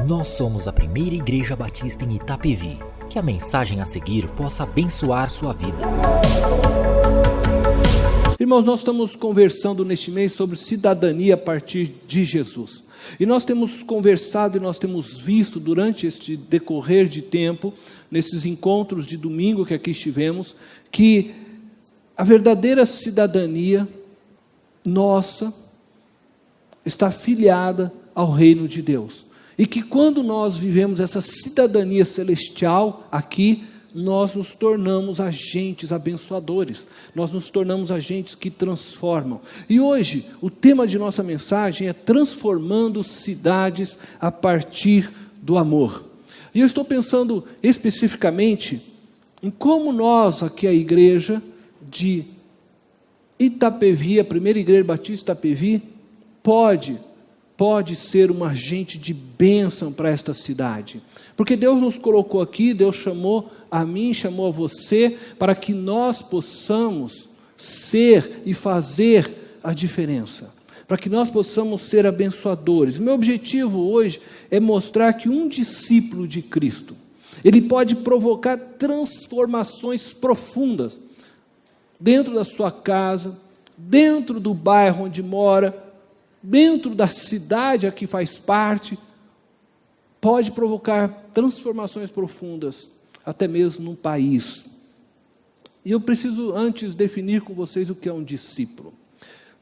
Nós somos a primeira igreja batista em Itapevi. Que a mensagem a seguir possa abençoar sua vida. Irmãos, nós estamos conversando neste mês sobre cidadania a partir de Jesus. E nós temos conversado e nós temos visto durante este decorrer de tempo, nesses encontros de domingo que aqui estivemos, que a verdadeira cidadania nossa está filiada ao reino de Deus. E que quando nós vivemos essa cidadania celestial aqui, nós nos tornamos agentes abençoadores, nós nos tornamos agentes que transformam. E hoje, o tema de nossa mensagem é transformando cidades a partir do amor. E eu estou pensando especificamente em como nós, aqui a igreja de Itapevi, a primeira igreja batista Itapevi, pode ser um agente de bênção para esta cidade. Porque Deus nos colocou aqui, Deus chamou a mim, chamou a você, para que nós possamos ser e fazer a diferença. Para que nós possamos ser abençoadores. Meu objetivo hoje é mostrar que um discípulo de Cristo, ele pode provocar transformações profundas dentro da sua casa, dentro do bairro onde mora, dentro da cidade a que faz parte, pode provocar transformações profundas, até mesmo num país. E eu preciso antes definir com vocês o que é um discípulo.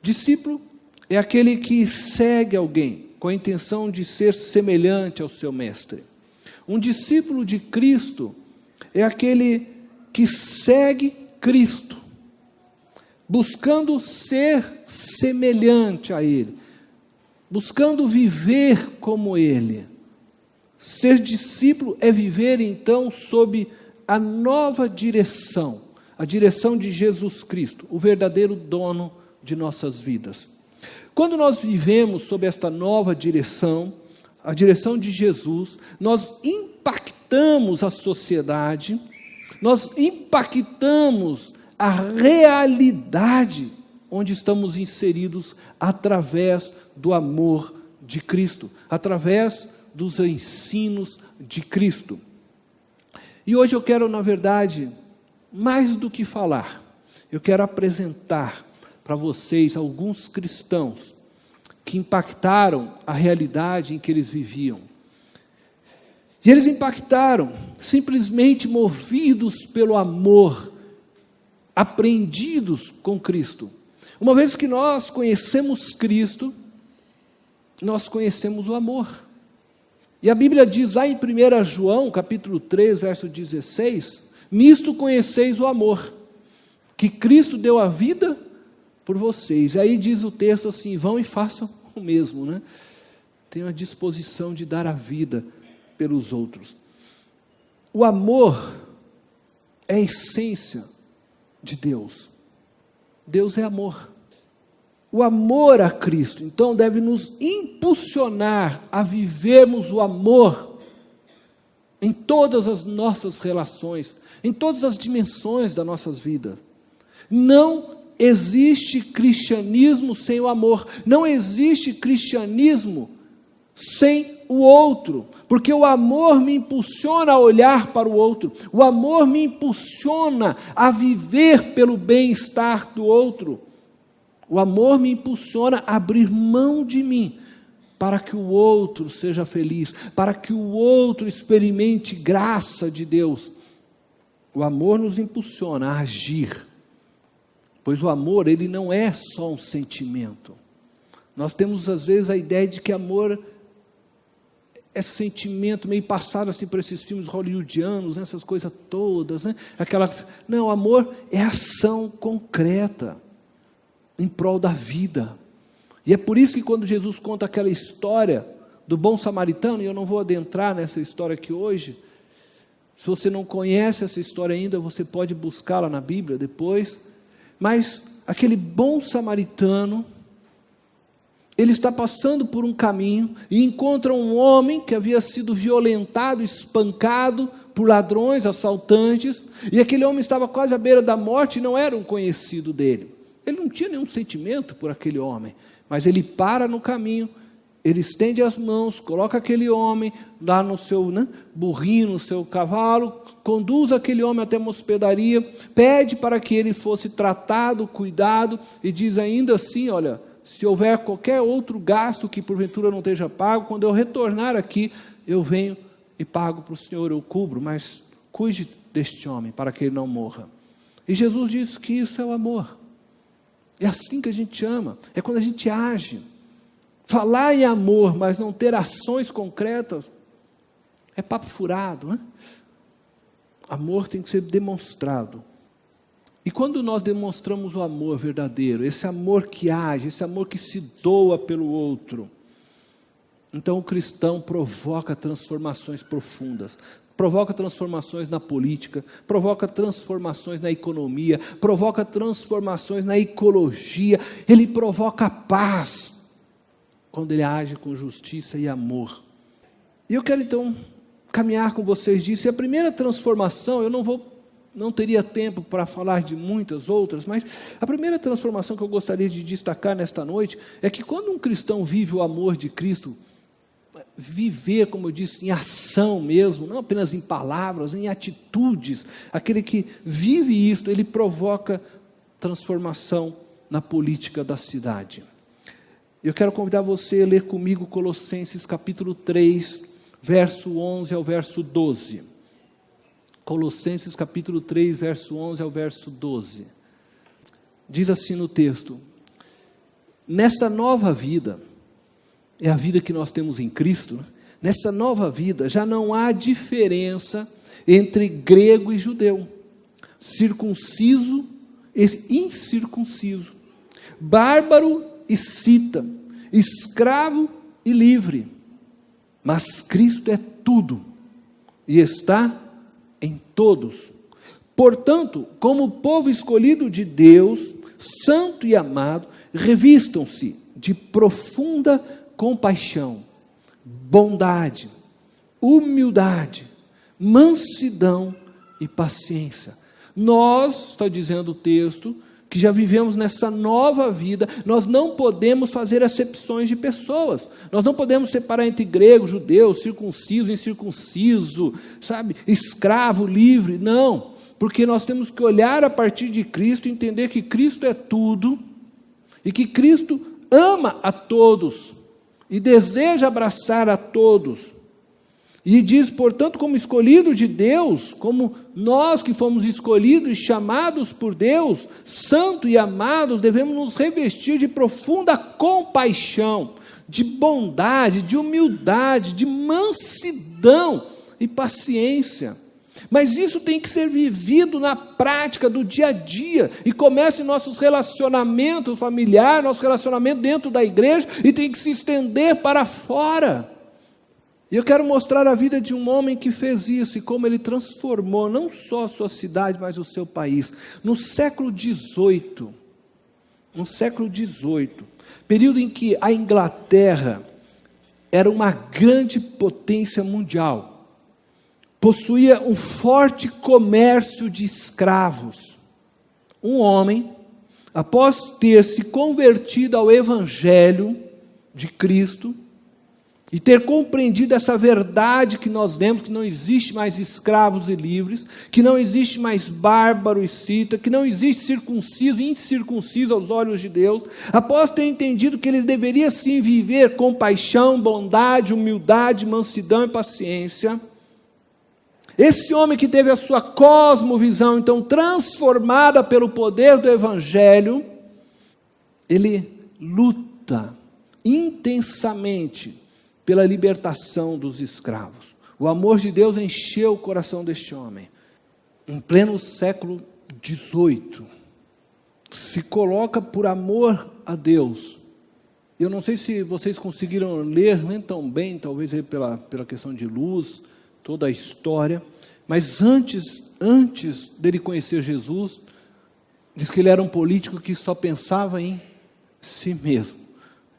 Discípulo é aquele que segue alguém com a intenção de ser semelhante ao seu mestre. Um discípulo de Cristo é aquele que segue Cristo, buscando ser semelhante a Ele, buscando viver como Ele. Ser discípulo é viver, então, sob a nova direção, a direção de Jesus Cristo, o verdadeiro dono de nossas vidas. Quando nós vivemos sob esta nova direção, a direção de Jesus, nós impactamos a sociedade, nós impactamos a realidade onde estamos inseridos através do amor de Cristo, através dos ensinos de Cristo. E hoje eu quero, na verdade, mais do que falar, eu quero apresentar para vocês alguns cristãos que impactaram a realidade em que eles viviam. E eles impactaram simplesmente movidos pelo amor, aprendidos com Cristo. Uma vez que nós conhecemos Cristo, nós conhecemos o amor. E a Bíblia diz lá em 1 João, capítulo 3, verso 16, nisto conheceis o amor, que Cristo deu a vida por vocês. E aí diz o texto assim, vão e façam o mesmo, né? Tenham a disposição de dar a vida pelos outros. O amor é a essência de Deus. Deus é amor. O amor a Cristo, então, deve nos impulsionar a vivermos o amor em todas as nossas relações, em todas as dimensões da nossas vidas. Não existe cristianismo sem o amor, não existe cristianismo sem o outro, porque o amor me impulsiona a olhar para o outro, o amor me impulsiona a viver pelo bem-estar do outro, o amor me impulsiona a abrir mão de mim, para que o outro seja feliz, para que o outro experimente graça de Deus. O amor nos impulsiona a agir, pois o amor, ele não é só um sentimento. Nós temos às vezes a ideia de que amor é sentimento meio passado assim por esses filmes hollywoodianos, né, essas coisas todas, né? Não, amor é ação concreta em prol da vida. E é por isso que quando Jesus conta aquela história do bom samaritano, e eu não vou adentrar nessa história aqui hoje, se você não conhece essa história ainda, você pode buscá-la na Bíblia depois, mas aquele bom samaritano, ele está passando por um caminho e encontra um homem que havia sido violentado, espancado por ladrões, assaltantes, e aquele homem estava quase à beira da morte e não era um conhecido dele. Ele não tinha nenhum sentimento por aquele homem, mas ele para no caminho ele estende as mãos, coloca aquele homem lá no seu burrinho, no seu cavalo, conduz aquele homem até uma hospedaria, pede para que ele fosse tratado, cuidado, e diz ainda assim, olha, se houver qualquer outro gasto que porventura não esteja pago, quando eu retornar aqui, eu venho e pago para o senhor, eu cubro, mas cuide deste homem, para que ele não morra. E Jesus diz que isso é o amor. É assim que a gente ama, é quando a gente age. Falar em amor, mas não ter ações concretas, é papo furado, né? Amor tem que ser demonstrado. E quando nós demonstramos o amor verdadeiro, esse amor que age, esse amor que se doa pelo outro, então o cristão provoca transformações profundas, provoca transformações na política, provoca transformações na economia, provoca transformações na ecologia, ele provoca paz, quando ele age com justiça e amor. E eu quero então caminhar com vocês disso. E a primeira transformação, eu não teria tempo para falar de muitas outras, mas a primeira transformação que eu gostaria de destacar nesta noite, é que quando um cristão vive o amor de Cristo, viver, como eu disse, em ação mesmo, não apenas em palavras, em atitudes, aquele que vive isto, ele provoca transformação na política da cidade. Eu quero convidar você a ler comigo Colossenses capítulo 3, verso 11 ao verso 12. Colossenses capítulo 3, verso 11 ao verso 12. Diz assim no texto: nessa nova vida, é a vida que nós temos em Cristo, né? Nessa nova vida já não há diferença entre grego e judeu, circunciso e incircunciso, bárbaro e cita, escravo e livre, mas Cristo é tudo e está em todos. Portanto, como povo escolhido de Deus, santo e amado, revistam-se de profunda compaixão, bondade, humildade, mansidão e paciência. Nós, está dizendo o texto, que já vivemos nessa nova vida, nós não podemos fazer acepções de pessoas, nós não podemos separar entre grego, judeu, circunciso, incircunciso, sabe, escravo, livre, não, porque nós temos que olhar a partir de Cristo, entender que Cristo é tudo, e que Cristo ama a todos, e deseja abraçar a todos, e diz, portanto, como escolhido de Deus, como nós que fomos escolhidos e chamados por Deus, santos e amados, devemos nos revestir de profunda compaixão, de bondade, de humildade, de mansidão e paciência. Mas isso tem que ser vivido na prática do dia a dia, e começa em nossos relacionamentos familiares, nosso relacionamento dentro da igreja, e tem que se estender para fora. E eu quero mostrar a vida de um homem que fez isso, e como ele transformou não só a sua cidade, mas o seu país. No século XVIII, período em que a Inglaterra era uma grande potência mundial, possuía um forte comércio de escravos. Um homem, após ter se convertido ao Evangelho de Cristo, e ter compreendido essa verdade que nós lemos, que não existe mais escravos e livres, que não existe mais bárbaro e cita, que não existe circunciso e incircunciso aos olhos de Deus, após ter entendido que ele deveria sim viver com paixão, bondade, humildade, mansidão e paciência, esse homem que teve a sua cosmovisão então transformada pelo poder do Evangelho, ele luta intensamente pela libertação dos escravos. O amor de Deus encheu o coração deste homem. Em pleno século XVIII, se coloca por amor a Deus. Eu não sei se vocês conseguiram ler, nem tão bem, talvez pela questão de luz, toda a história, mas antes dele conhecer Jesus, diz que ele era um político que só pensava em si mesmo.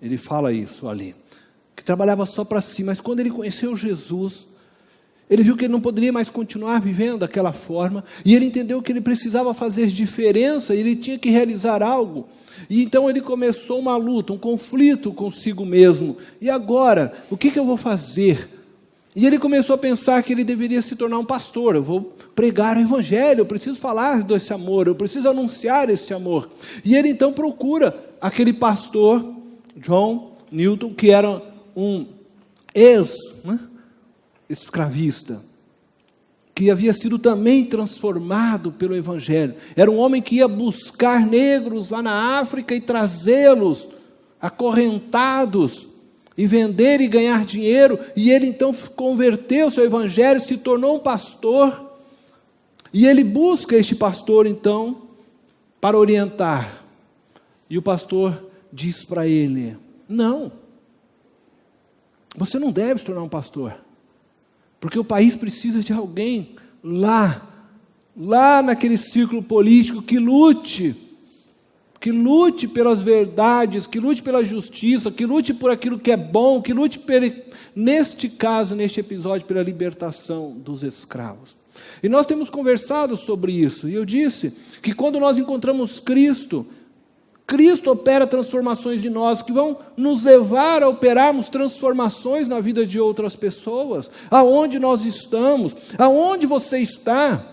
Ele fala isso ali, que trabalhava só para si, mas quando ele conheceu Jesus, Ele viu que ele não poderia mais continuar vivendo daquela forma, e ele entendeu que ele precisava fazer diferença, e ele tinha que realizar algo. E então ele começou uma luta, um conflito consigo mesmo. E agora, o que eu vou fazer? E ele começou a pensar que ele deveria se tornar um pastor. Eu vou pregar o evangelho, eu preciso falar desse amor, eu preciso anunciar esse amor. E ele então procura aquele pastor, John Newton, que era um escravista, que havia sido também transformado pelo evangelho. Era um homem que ia buscar negros lá na África e trazê-los acorrentados, e vender e ganhar dinheiro, e ele então converteu-se ao evangelho, se tornou um pastor, e ele busca este pastor então, para orientar, e o pastor diz para ele: não, você não deve se tornar um pastor, porque o país precisa de alguém lá naquele círculo político que lute pelas verdades, que lute pela justiça, que lute por aquilo que é bom, que lute, neste episódio, pela libertação dos escravos. E nós temos conversado sobre isso, e eu disse que quando nós encontramos Cristo opera transformações em nós, que vão nos levar a operarmos transformações na vida de outras pessoas, aonde nós estamos, aonde você está.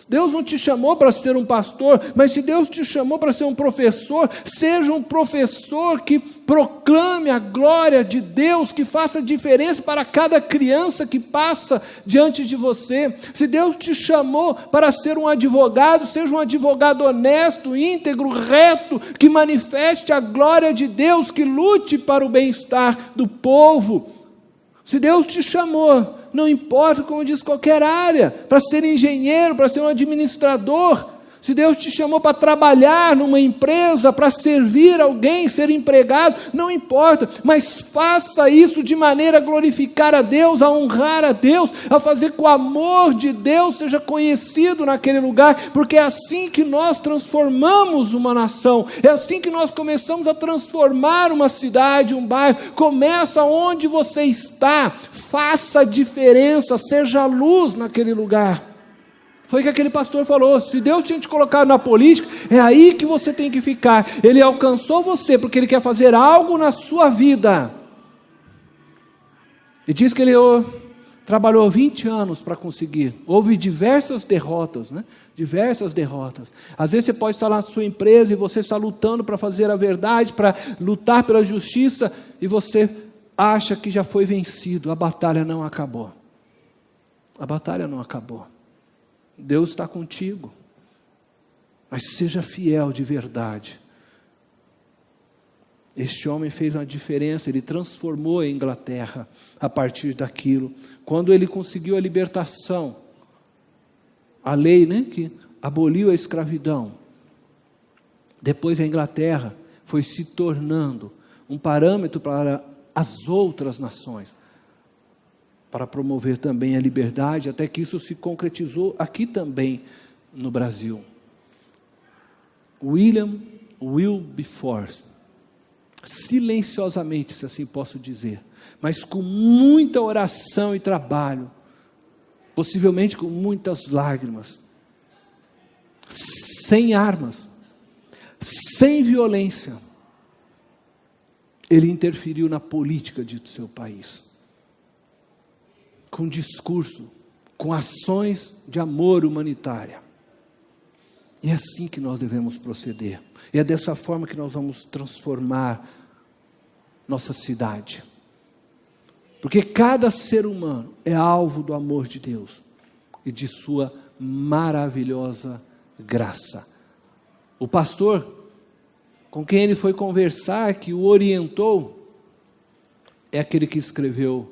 Deus não te chamou para ser um pastor, mas se Deus te chamou para ser um professor, seja um professor que proclame a glória de Deus, que faça diferença para cada criança que passa diante de você. Se Deus te chamou para ser um advogado, seja um advogado honesto, íntegro, reto, que manifeste a glória de Deus, que lute para o bem-estar do povo. Se Deus te chamou, não importa, como diz, qualquer área, para ser engenheiro, para ser um administrador, se Deus te chamou para trabalhar numa empresa, para servir alguém, ser empregado, não importa, mas faça isso de maneira a glorificar a Deus, a honrar a Deus, a fazer que o amor de Deus seja conhecido naquele lugar, porque é assim que nós transformamos uma nação, é assim que nós começamos a transformar uma cidade, um bairro. Começa onde você está, faça a diferença, seja luz naquele lugar. Foi o que aquele pastor falou: se Deus tinha te colocado na política, é aí que você tem que ficar. Ele alcançou você porque Ele quer fazer algo na sua vida. E diz que ele trabalhou 20 anos para conseguir. Houve diversas derrotas, diversas derrotas. Às vezes você pode estar lá na sua empresa e você está lutando para fazer a verdade, para lutar pela justiça, e você acha que já foi vencido. A batalha não acabou. A batalha não acabou. Deus está contigo, mas seja fiel de verdade. Este homem fez uma diferença, ele transformou a Inglaterra a partir daquilo. Quando ele conseguiu a libertação, a lei que aboliu a escravidão, depois a Inglaterra foi se tornando um parâmetro para as outras nações, para promover também a liberdade, até que isso se concretizou aqui também no Brasil. William Wilberforce, silenciosamente, se assim posso dizer, mas com muita oração e trabalho, possivelmente com muitas lágrimas, sem armas, sem violência, ele interferiu na política de seu país, com discurso, com ações de amor humanitária. E é assim que nós devemos proceder. E é dessa forma que nós vamos transformar nossa cidade. Porque cada ser humano é alvo do amor de Deus e de sua maravilhosa graça. O pastor com quem ele foi conversar, que o orientou, é aquele que escreveu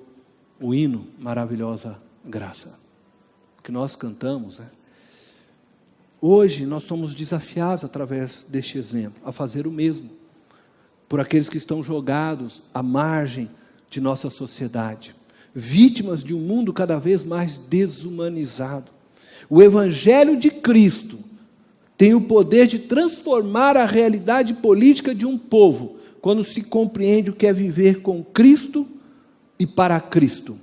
o hino Maravilhosa Graça, que nós cantamos, Hoje nós somos desafiados através deste exemplo, a fazer o mesmo, por aqueles que estão jogados à margem de nossa sociedade, vítimas de um mundo cada vez mais desumanizado. O Evangelho de Cristo tem o poder de transformar a realidade política de um povo, quando se compreende o que é viver com Cristo e para Cristo.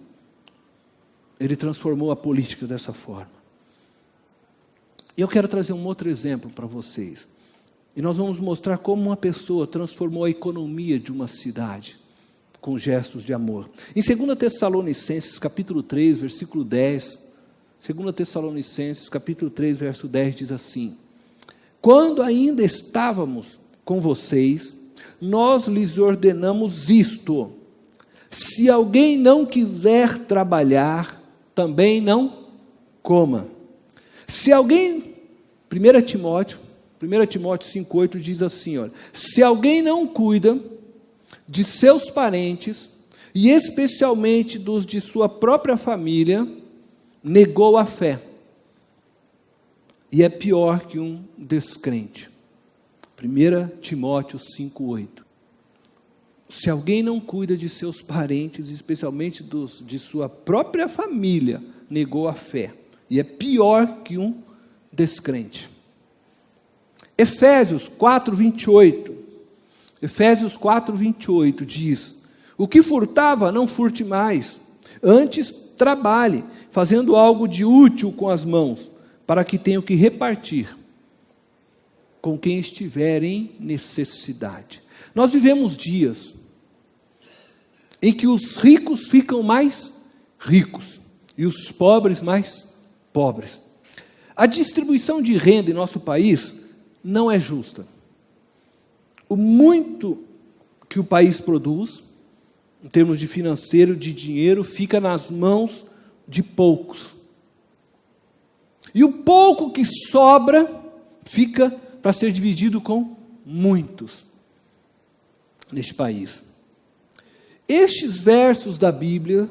Ele transformou a política dessa forma. E eu quero trazer um outro exemplo para vocês. E nós vamos mostrar como uma pessoa transformou a economia de uma cidade com gestos de amor. Em 2 Tessalonicenses, capítulo 3, versículo 10, 2 Tessalonicenses, capítulo 3, verso 10, diz assim: quando ainda estávamos com vocês, nós lhes ordenamos isto: se alguém não quiser trabalhar, também não coma. Se alguém, 1 Timóteo 5,8 diz assim, olha, se alguém não cuida de seus parentes, e especialmente dos de sua própria família, negou a fé, e é pior que um descrente. 1 Timóteo 5,8. Se alguém não cuida de seus parentes, especialmente dos de sua própria família, negou a fé, e é pior que um descrente. Efésios 4,28. Efésios 4,28 diz: o que furtava, não furte mais, antes trabalhe, fazendo algo de útil com as mãos, para que tenha o que repartir com quem estiver em necessidade. Nós vivemos dias em que os ricos ficam mais ricos e os pobres mais pobres. A distribuição de renda em nosso país não é justa. O muito que o país produz, em termos de financeiro, de dinheiro, fica nas mãos de poucos. E o pouco que sobra, fica para ser dividido com muitos neste país. Estes versos da Bíblia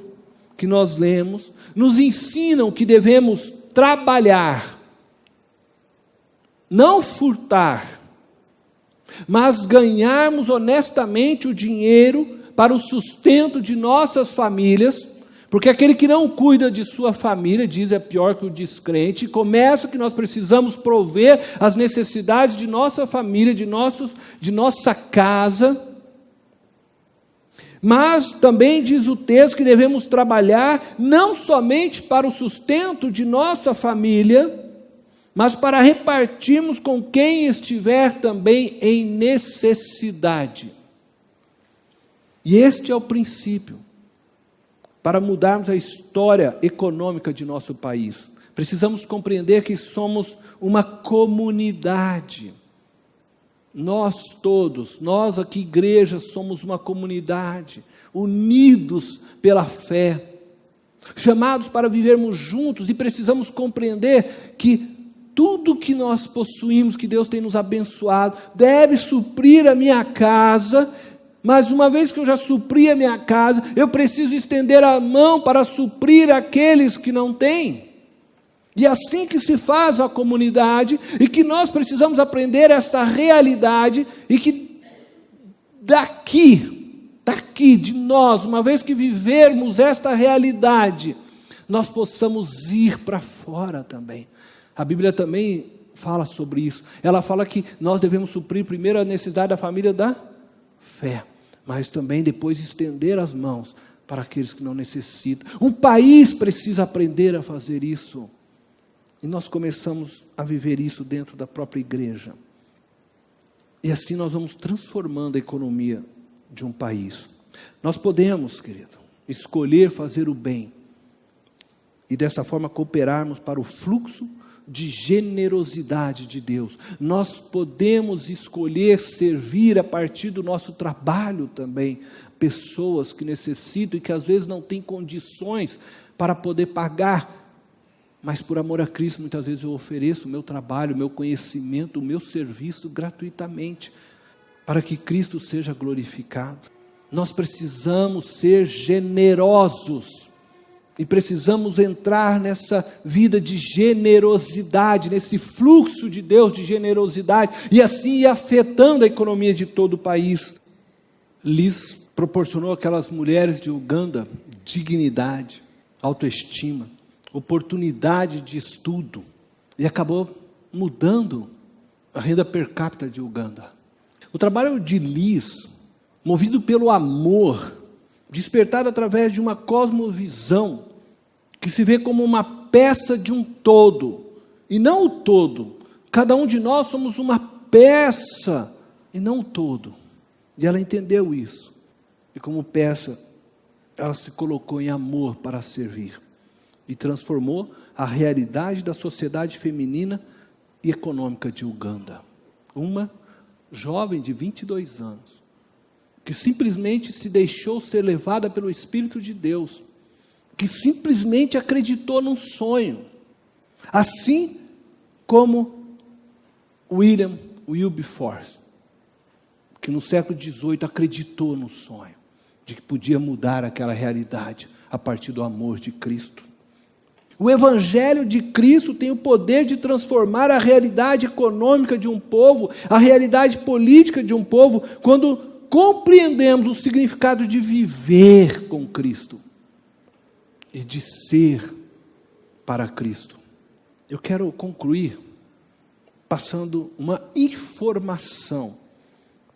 que nós lemos, nos ensinam que devemos trabalhar, não furtar, mas ganharmos honestamente o dinheiro para o sustento de nossas famílias, porque aquele que não cuida de sua família, diz, é pior que o descrente. Começa que nós precisamos prover as necessidades de nossa família, de nossa casa. Mas também diz o texto que devemos trabalhar não somente para o sustento de nossa família, mas para repartirmos com quem estiver também em necessidade. E este é o princípio para mudarmos a história econômica de nosso país. Precisamos compreender que somos uma comunidade. Nós todos, nós aqui, igreja, somos uma comunidade, unidos pela fé, chamados para vivermos juntos, e precisamos compreender que tudo que nós possuímos, que Deus tem nos abençoado, deve suprir a minha casa, mas uma vez que eu já supri a minha casa, eu preciso estender a mão para suprir aqueles que não têm. E assim que se faz a comunidade, e que nós precisamos aprender essa realidade, e que daqui de nós, uma vez que vivermos esta realidade, nós possamos ir para fora também. A Bíblia também fala sobre isso. Ela fala que nós devemos suprir primeiro a necessidade da família da fé, mas também depois estender as mãos para aqueles que não necessitam. Um país precisa aprender a fazer isso. E nós começamos a viver isso dentro da própria igreja. E assim nós vamos transformando a economia de um país. Nós podemos, querido, escolher fazer o bem e dessa forma cooperarmos para o fluxo de generosidade de Deus. Nós podemos escolher servir a partir do nosso trabalho também, pessoas que necessitam e que às vezes não têm condições para poder pagar, mas por amor a Cristo, muitas vezes eu ofereço o meu trabalho, o meu conhecimento, o meu serviço gratuitamente, para que Cristo seja glorificado. Nós precisamos ser generosos, e precisamos entrar nessa vida de generosidade, nesse fluxo de Deus de generosidade, e assim ir afetando a economia de todo o país. Lhes proporcionou aquelas mulheres de Uganda dignidade, autoestima, oportunidade de estudo, e acabou mudando a renda per capita de Uganda. O trabalho de Liz, movido pelo amor, despertado através de uma cosmovisão que se vê como uma peça de um todo, e não o todo. Cada um de nós somos uma peça, e não o todo. E ela entendeu isso. E como peça, ela se colocou em amor para servir. E transformou a realidade da sociedade feminina e econômica de Uganda. Uma jovem de 22 anos, que simplesmente se deixou ser levada pelo Espírito de Deus, que simplesmente acreditou num sonho, assim como William Wilberforce, que no século XVIII acreditou no sonho, de que podia mudar aquela realidade a partir do amor de Cristo. O Evangelho de Cristo tem o poder de transformar a realidade econômica de um povo, a realidade política de um povo, quando compreendemos o significado de viver com Cristo e de ser para Cristo. Eu quero concluir passando uma informação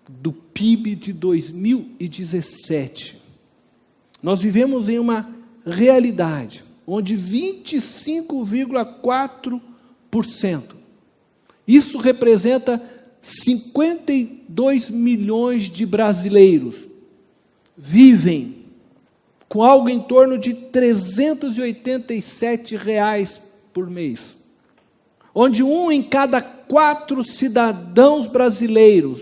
do PIB de 2017. Nós vivemos em uma realidade onde 25,4%, isso representa 52 milhões de brasileiros, vivem com algo em torno de R$ 387 por mês, onde 1 em cada 4 cidadãos brasileiros,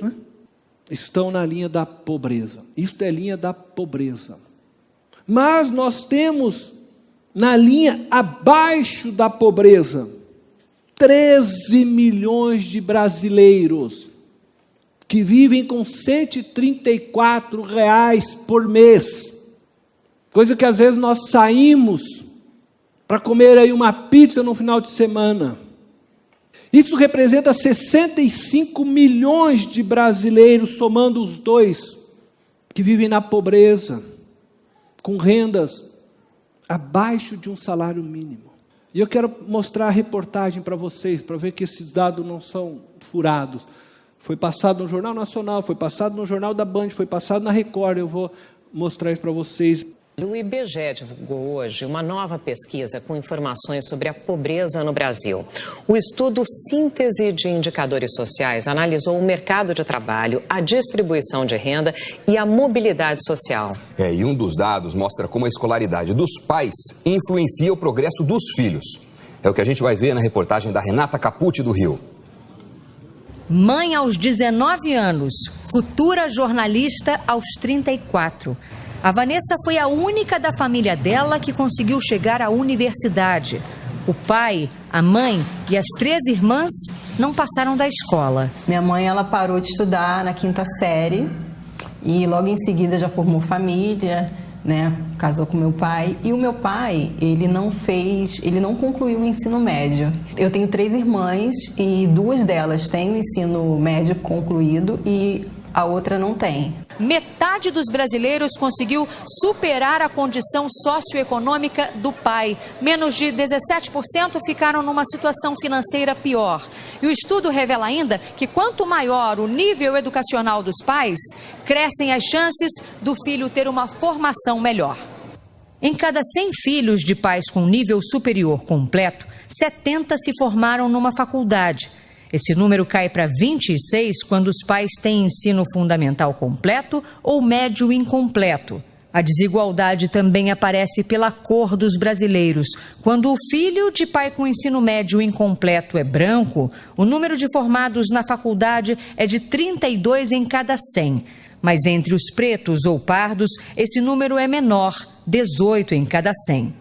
estão na linha da pobreza. Isto é linha da pobreza. Mas nós temos na linha abaixo da pobreza 13 milhões de brasileiros que vivem com R$ 134 por mês. Coisa que às vezes nós saímos para comer aí uma pizza no final de semana. Isso representa 65 milhões de brasileiros, somando os dois, que vivem na pobreza, com rendas abaixo de um salário mínimo. E eu quero mostrar a reportagem para vocês, para ver que esses dados não são furados. Foi passado no Jornal Nacional, foi passado no Jornal da Band, foi passado na Record, eu vou mostrar isso para vocês. O IBGE divulgou hoje uma nova pesquisa com informações sobre a pobreza no Brasil. O estudo Síntese de Indicadores Sociais analisou o mercado de trabalho, a distribuição de renda e a mobilidade social. E um dos dados mostra como a escolaridade dos pais influencia o progresso dos filhos. É o que a gente vai ver na reportagem da Renata Capucci, do Rio. Mãe aos 19 anos, futura jornalista aos 34. A Vanessa foi a única da família dela que conseguiu chegar à universidade. O pai, a mãe e as 3 irmãs não passaram da escola. Minha mãe, ela parou de estudar na 5ª série e logo em seguida já formou família, né? Casou com meu pai. E o meu pai, ele não concluiu o ensino médio. Eu tenho 3 irmãs e 2 delas têm o ensino médio concluído e a outra não tem. Metade dos brasileiros conseguiu superar a condição socioeconômica do pai. Menos de 17% ficaram numa situação financeira pior. E o estudo revela ainda que quanto maior o nível educacional dos pais, crescem as chances do filho ter uma formação melhor. Em cada 100 filhos de pais com nível superior completo, 70 se formaram numa faculdade. Esse número cai para 26 quando os pais têm ensino fundamental completo ou médio incompleto. A desigualdade também aparece pela cor dos brasileiros. Quando o filho de pai com ensino médio incompleto é branco, o número de formados na faculdade é de 32 em cada 100. Mas entre os pretos ou pardos, esse número é menor, 18 em cada 100.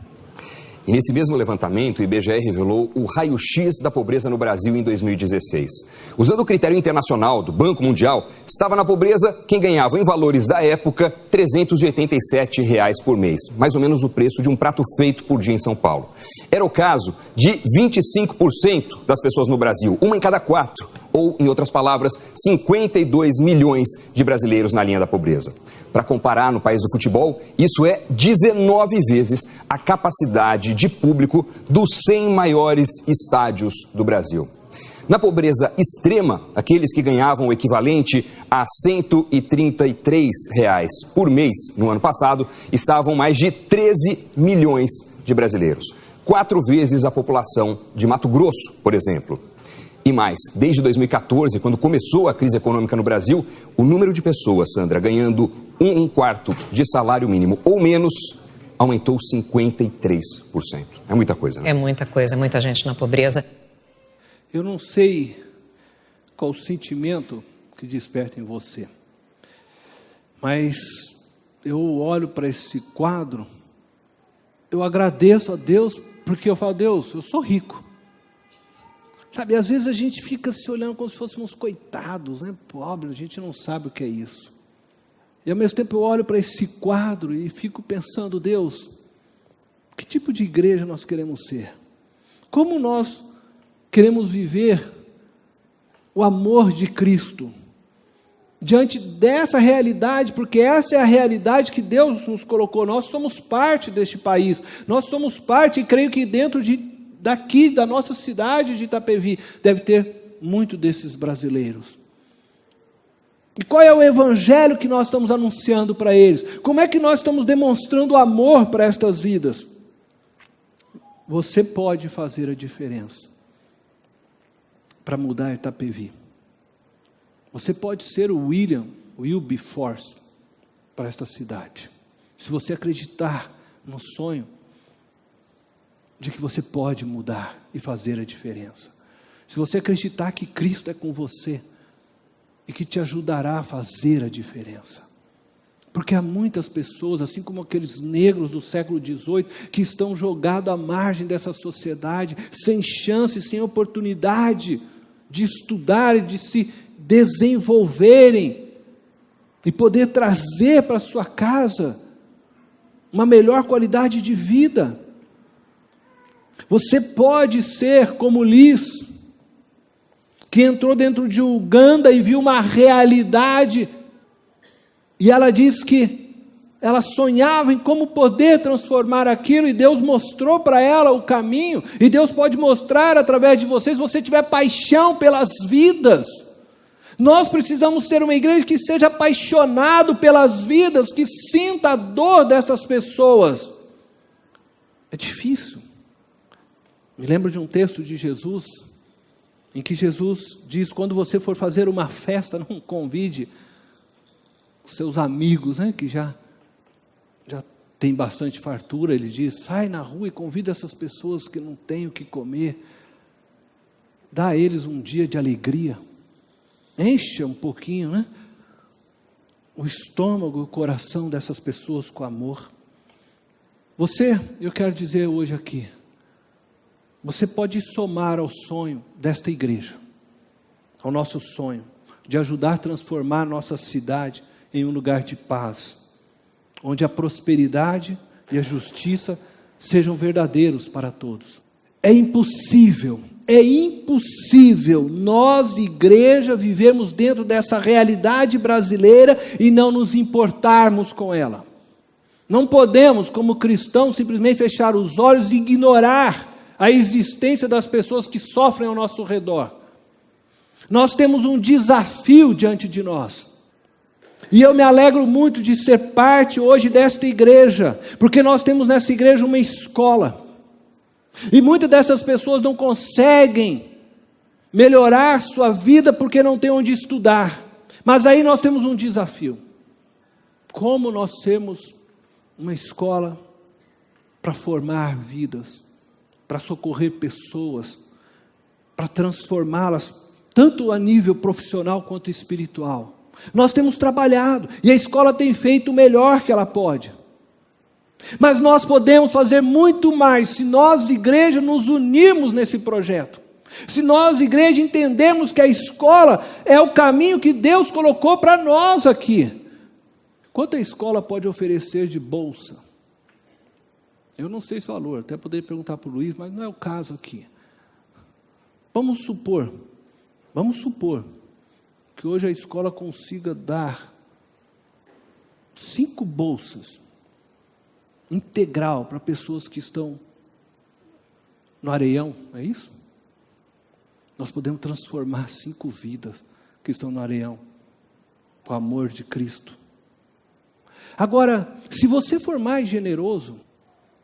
E nesse mesmo levantamento, o IBGE revelou o raio-x da pobreza no Brasil em 2016. Usando o critério internacional do Banco Mundial, estava na pobreza quem ganhava, em valores da época, R$ 387 por mês, mais ou menos o preço de um prato feito por dia em São Paulo. Era o caso de 25% das pessoas no Brasil, 1 em cada 4, ou, em outras palavras, 52 milhões de brasileiros na linha da pobreza. Para comparar, no país do futebol, isso é 19 vezes a capacidade de público dos 100 maiores estádios do Brasil. Na pobreza extrema, aqueles que ganhavam o equivalente a R$ 133 por mês no ano passado, estavam mais de 13 milhões de brasileiros. 4 vezes a população de Mato Grosso, por exemplo. E mais, desde 2014, quando começou a crise econômica no Brasil, o número de pessoas, Sandra, ganhando um quarto de salário mínimo ou menos, aumentou 53%. É muita coisa, né? É muita coisa, muita gente na pobreza. Eu não sei qual o sentimento que desperta em você, mas eu olho para esse quadro, eu agradeço a Deus, porque eu falo, Deus, eu sou rico. Sabe, às vezes a gente fica se olhando como se fôssemos coitados, né? Pobre, a gente não sabe o que é isso. E ao mesmo tempo eu olho para esse quadro e fico pensando, Deus, que tipo de igreja nós queremos ser? Como nós queremos viver o amor de Cristo diante dessa realidade, porque essa é a realidade que Deus nos colocou. Nós somos parte deste país, nós somos parte, e creio que dentro daqui, da nossa cidade de Itapevi, deve ter muito desses brasileiros. E qual é o evangelho que nós estamos anunciando para eles? Como é que nós estamos demonstrando amor para estas vidas? Você pode fazer a diferença para mudar Itapevi. Você pode ser o Wilberforce para esta cidade. Se você acreditar no sonho de que você pode mudar e fazer a diferença. Se você acreditar que Cristo é com você e que te ajudará a fazer a diferença. Porque há muitas pessoas, assim como aqueles negros do século XVIII, que estão jogados à margem dessa sociedade, sem chance, sem oportunidade de estudar e de se desenvolverem e poder trazer para sua casa uma melhor qualidade de vida. Você pode ser como Liz, que entrou dentro de Uganda e viu uma realidade, e ela diz que ela sonhava em como poder transformar aquilo, e Deus mostrou para ela o caminho, e Deus pode mostrar através de você, se você tiver paixão pelas vidas. Nós precisamos ser uma igreja que seja apaixonado pelas vidas, que sinta a dor dessas pessoas. É difícil. Me lembro de um texto de Jesus, em que Jesus diz, quando você for fazer uma festa, não convide os seus amigos, né, que já tem bastante fartura. Ele diz, sai na rua e convida essas pessoas que não têm o que comer, dá a eles um dia de alegria, encha um pouquinho, né, o estômago, o coração dessas pessoas com amor. Eu quero dizer hoje aqui, você pode somar ao sonho desta igreja, ao nosso sonho, de ajudar a transformar a nossa cidade em um lugar de paz, onde a prosperidade e a justiça sejam verdadeiros para todos. É impossível nós, igreja, vivermos dentro dessa realidade brasileira e não nos importarmos com ela. Não podemos, como cristãos, simplesmente fechar os olhos e ignorar a existência das pessoas que sofrem ao nosso redor. Nós temos um desafio diante de nós. E eu me alegro muito de ser parte hoje desta igreja, porque nós temos nessa igreja uma escola. E muitas dessas pessoas não conseguem melhorar sua vida porque não tem onde estudar. Mas aí nós temos um desafio. Como nós temos uma escola para formar vidas, para socorrer pessoas, para transformá-las, tanto a nível profissional quanto espiritual. Nós temos trabalhado, e a escola tem feito o melhor que ela pode. Mas nós podemos fazer muito mais, se nós, igreja, nos unirmos nesse projeto. Se nós, igreja, entendermos que a escola é o caminho que Deus colocou para nós aqui. Quanto a escola pode oferecer de bolsa? Eu não sei esse valor, até poderia perguntar para o Luiz, mas não é o caso aqui. Vamos supor que hoje a escola consiga dar 5 bolsas integral para pessoas que estão no Areião, é isso? Nós podemos transformar 5 vidas que estão no Areião, com o amor de Cristo. Agora, se você for mais generoso,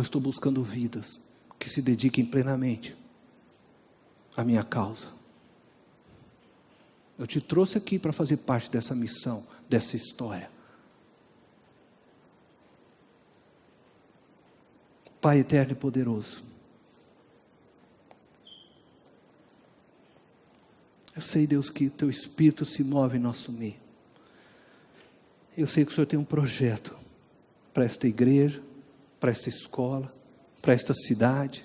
Eu estou buscando vidas que se dediquem plenamente à minha causa. Eu te trouxe aqui para fazer parte dessa missão, dessa história. Pai eterno e poderoso, eu sei, Deus, que o Teu Espírito se move em nosso meio. Eu sei que o Senhor tem um projeto para esta igreja, para esta escola, para esta cidade.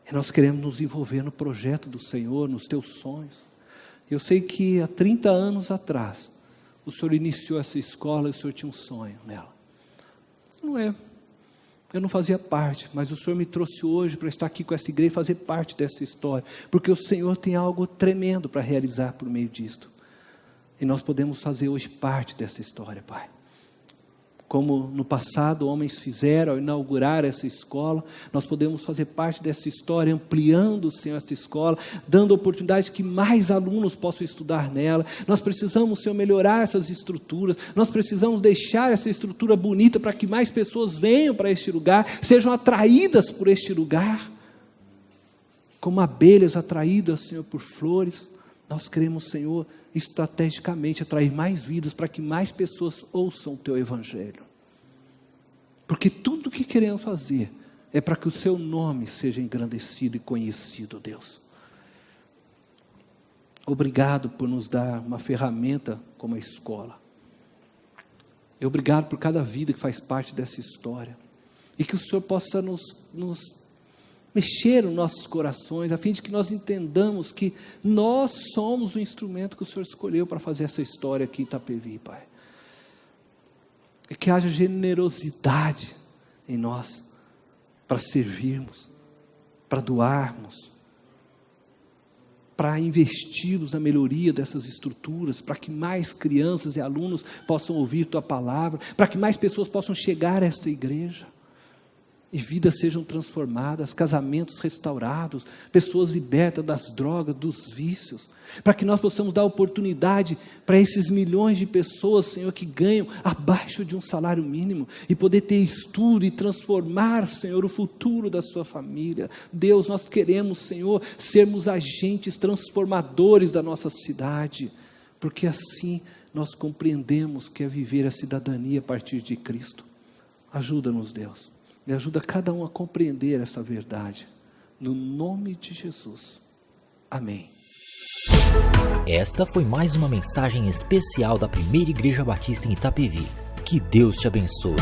E nós queremos nos envolver no projeto do Senhor, nos Teus sonhos. Eu sei que há 30 anos atrás, o Senhor iniciou essa escola e o Senhor tinha um sonho nela. Eu não fazia parte, mas o Senhor me trouxe hoje para estar aqui com essa igreja e fazer parte dessa história, porque o Senhor tem algo tremendo para realizar por meio disto, e nós podemos fazer hoje parte dessa história, Pai. Como no passado homens fizeram ao inaugurar essa escola, nós podemos fazer parte dessa história, ampliando, Senhor, essa escola, dando oportunidades que mais alunos possam estudar nela. Nós precisamos, Senhor, melhorar essas estruturas, nós precisamos deixar essa estrutura bonita para que mais pessoas venham para este lugar, sejam atraídas por este lugar, como abelhas atraídas, Senhor, por flores. Nós queremos, Senhor, estrategicamente atrair mais vidas para que mais pessoas ouçam o Teu Evangelho. Porque tudo o que queremos fazer é para que o Seu nome seja engrandecido e conhecido, Deus. Obrigado por nos dar uma ferramenta como a escola. E obrigado por cada vida que faz parte dessa história. E que o Senhor possa nos mexer nos nossos corações, a fim de que nós entendamos que nós somos o instrumento que o Senhor escolheu para fazer essa história aqui em Itapevi, Pai. E que haja generosidade em nós, para servirmos, para doarmos, para investirmos na melhoria dessas estruturas, para que mais crianças e alunos possam ouvir Tua palavra, para que mais pessoas possam chegar a esta igreja, e vidas sejam transformadas, casamentos restaurados, pessoas libertas das drogas, dos vícios, para que nós possamos dar oportunidade para esses milhões de pessoas, Senhor, que ganham abaixo de um salário mínimo, e poder ter estudo e transformar, Senhor, o futuro da sua família. Deus, nós queremos, Senhor, sermos agentes transformadores da nossa cidade, porque assim nós compreendemos que é viver a cidadania a partir de Cristo. Ajuda-nos, Deus. E ajuda cada um a compreender essa verdade. No nome de Jesus. Amém. Esta foi mais uma mensagem especial da Primeira Igreja Batista em Itapevi. Que Deus te abençoe.